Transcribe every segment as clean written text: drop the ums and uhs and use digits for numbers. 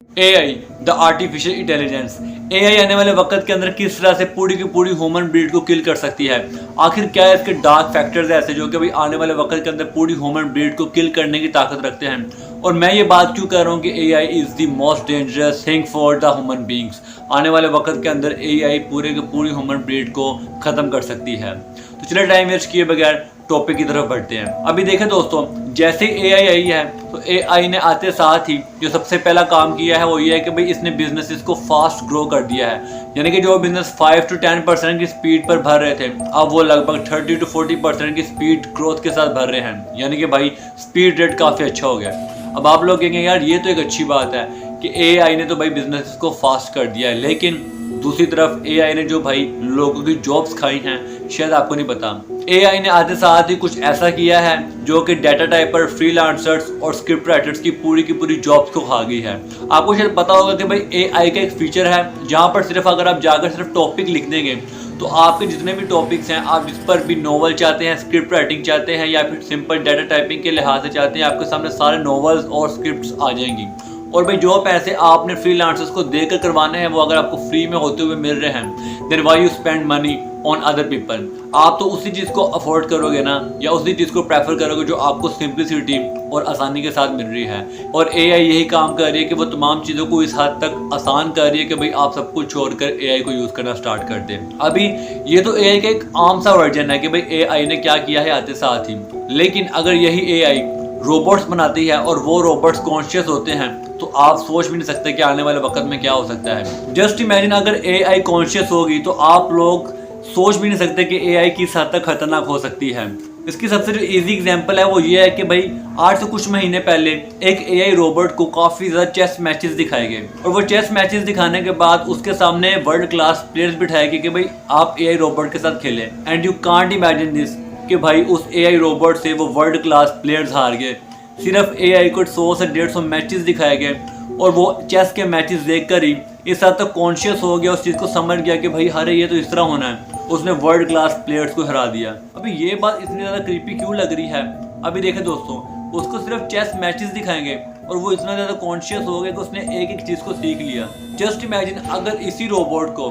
AI the artificial intelligence. AI आने वाले वक्त के अंदर किस तरह से पूरी की पूरी ह्यूमन ब्रीड को किल कर सकती है। आखिर क्या है इसके डार्क फैक्टर्स ऐसे जो कि भाई आने वाले वक्त के अंदर पूरी ह्यूमन ब्रीड को किल करने की ताकत रखते हैं। और मैं ये बात क्यों कर रहा हूँ कि AI is the most dangerous thing for the human beings. आने वाले वक्त के अंदर एआई पूरे की पूरी ह्यूमन ब्रीड को खत्म कर सकती है। तो चलिए टाइम वेस्ट किए बगैर टॉपिक की तरफ बढ़ते हैं। अभी देखें दोस्तों, जैसे एआई आई है तो एआई ने आते साथ ही जो सबसे पहला काम किया है वो ये है कि भाई इसने बिजनेसेस को फास्ट ग्रो कर दिया है। यानी कि जो बिजनेस 5 to 10% की स्पीड पर भर रहे थे, अब वो लगभग 30 to 40% की स्पीड ग्रोथ के साथ भर रहे हैं। यानी कि भाई स्पीड रेट काफ़ी अच्छा हो गया। अब आप लोग कहेंगे यार ये तो एक अच्छी बात है कि एआई ने तो भाई बिजनेस को फास्ट कर दिया है, लेकिन दूसरी तरफ एआई ने जो भाई लोगों की जॉब्स खाई हैं शायद आपको नहीं पता। एआई ने आते साथ ही कुछ ऐसा किया है जो कि डाटा टाइपर, फ्रीलांसर्स और स्क्रिप्ट राइटर्स की पूरी जॉब्स को खा गई है। आपको शायद पता होगा कि भाई एआई का एक फीचर है जहां पर सिर्फ अगर आप जाकर सिर्फ टॉपिक लिख देंगे तो आपके जितने भी टॉपिक्स हैं, आप जिस पर भी नॉवल चाहते हैं, स्क्रिप्ट राइटिंग चाहते हैं या फिर सिंपल डाटा टाइपिंग के लिहाज से चाहते हैं, आपके सामने सारे नॉवेल्स और स्क्रिप्ट्स आ जाएंगी। और भाई जो पैसे आपने फ्रीलांसर्स को देकर करवाने हैं वो अगर आपको फ्री में होते हुए मिल रहे हैं, then why you spend money on other people. आप तो उसी चीज़ को अफोर्ड करोगे ना, या उसी चीज़ को प्रेफर करोगे जो आपको सिंप्लिसिटी और आसानी के साथ मिल रही है। और एआई यही काम कर रही है कि वो तमाम चीज़ों को इस हद तक आसान कर रही है कि भाई आप सब कुछ छोड़कर एआई को यूज़ करना स्टार्ट कर दें। अभी ये तो एआई का एक आम सा वर्जन है कि भाई एआई ने क्या किया है आते साथ ही, लेकिन अगर यही एआई रोबोट्स बनाती है और वो रोबोट्स कॉन्शियस होते हैं तो आप सोच भी नहीं सकते कि आने वाले वक्त में क्या हो सकता है। जस्ट इमेजिन अगर एआई कॉन्शियस होगी तो आप लोग सोच भी नहीं सकते कि एआई किस हद तक खतरनाक हो सकती है। इसकी सबसे जो इजी एग्जांपल है वो ये है कि भाई आज से कुछ महीने पहले एक एआई रोबोट को काफ़ी ज़्यादा चेस मैचेस दिखाए गए और वो चेस मैचेस दिखाने के बाद उसके सामने वर्ल्ड क्लास प्लेयर्स बिठाए गए कि भाई आप एआई रोबोट के साथ खेलें। And you can't imagine this कि भाई उस एआई रोबोट से वो वर्ल्ड क्लास प्लेयर्स हार गए। सिर्फ एआई को 100 से 150 मैचेस दिखाए गए और वो चेस के मैचेस देखकर ही इस हद तक कॉन्शियस हो गया, उस चीज़ को समझ गया कि भाई अरे ये तो इस तरह होना है। उसने वर्ल्ड क्लास प्लेयर्स को हरा दिया। अभी ये बात इतनी ज़्यादा क्रीपी क्यों लग रही है? अभी देखें दोस्तों, उसको सिर्फ चेस मैचेस दिखाएंगे और वो इतना ज़्यादा कॉन्शियस हो गया कि उसने एक एक चीज़ को सीख लिया। जस्ट इमेजिन अगर इसी रोबोट को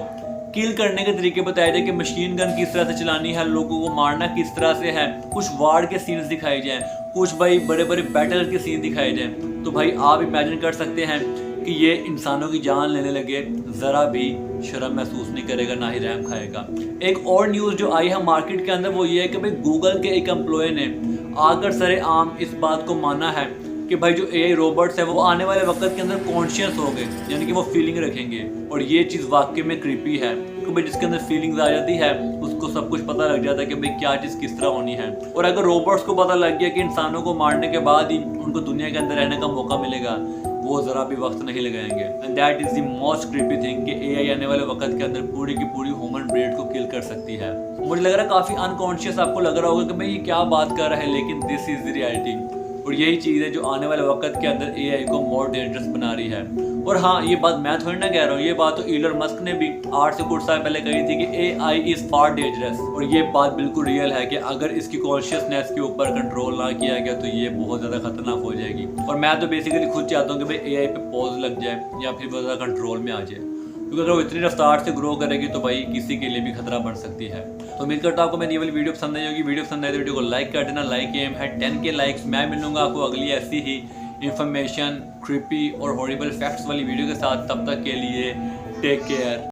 किल करने के तरीके बताए जाए कि मशीन गन किस तरह से चलानी है, लोगों को मारना किस तरह से है, कुछ वार के सीन्स दिखाए जाएं, कुछ भाई बड़े बड़े बैटल के सीन दिखाए जाएं, तो भाई आप इमेजिन कर सकते हैं कि ये इंसानों की जान लेने लगे, ज़रा भी शर्म महसूस नहीं करेगा, ना ही रहम खाएगा। एक और न्यूज़ जो आई है मार्केट के अंदर वो ये है कि भाई गूगल के एक एम्प्लॉय ने आकर सरेआम इस बात को माना है कि भाई जो एआई रोबोट्स है वो आने वाले वक्त के अंदर कॉन्शियस हो गए, यानी कि वो फीलिंग रखेंगे। और ये चीज़ वाकई में क्रीपी है कि भाई जिसके अंदर फीलिंग्स आ जाती है उसको सब कुछ पता लग जाता है कि भाई क्या चीज़ किस तरह होनी है। और अगर रोबोट्स को पता लग गया कि इंसानों को मारने के बाद ही उनको दुनिया के अंदर रहने का मौका मिलेगा, वो ज़रा भी वक्त नहीं लगाएंगे। And that is the most creepy thing कि एआई आने वाले वक्त के अंदर पूरी की पूरी ह्यूमन ब्रीड को किल कर सकती है। मुझे लग रहा है काफ़ी अनकॉन्शियस आपको लग रहा होगा कि भाई ये क्या बात कर रहा है, लेकिन दिस इज़ द रियलिटी। और यही चीज़ है जो आने वाले वक्त के अंदर एआई को मोर डेंजरस बना रही है। और हाँ, ये बात मैं थोड़ी ना कह रहा हूँ, ये बात तो इलॉन मस्क ने भी 8 से कुछ साल पहले कही थी कि एआई इज़ फार डेंजरस। और ये बात बिल्कुल रियल है कि अगर इसकी कॉन्शियसनेस के ऊपर कंट्रोल ना किया गया तो ये बहुत ज़्यादा खतरनाक हो जाएगी। और मैं तो बेसिकली खुद चाहता हूँ कि भाई एआई पे पॉज लग जाए या फिर बहुत ज़्यादा कंट्रोल में आ जाए, क्योंकि अगर वो इतनी रफ्तार से ग्रो करेगी तो भाई किसी के लिए भी खतरा बन सकती है। तो उम्मीद करता हूँ आपको मेरी ये वाली वीडियो पसंद आई होगी। वीडियो पसंद आए तो वीडियो को लाइक कर देना। लाइक एम है 10K लाइक्स। मैं मिलूंगा आपको अगली ऐसी ही इंफॉर्मेशन, क्रिपी और हॉरिबल फैक्ट्स वाली वीडियो के साथ। तब तक के लिए टेक केयर।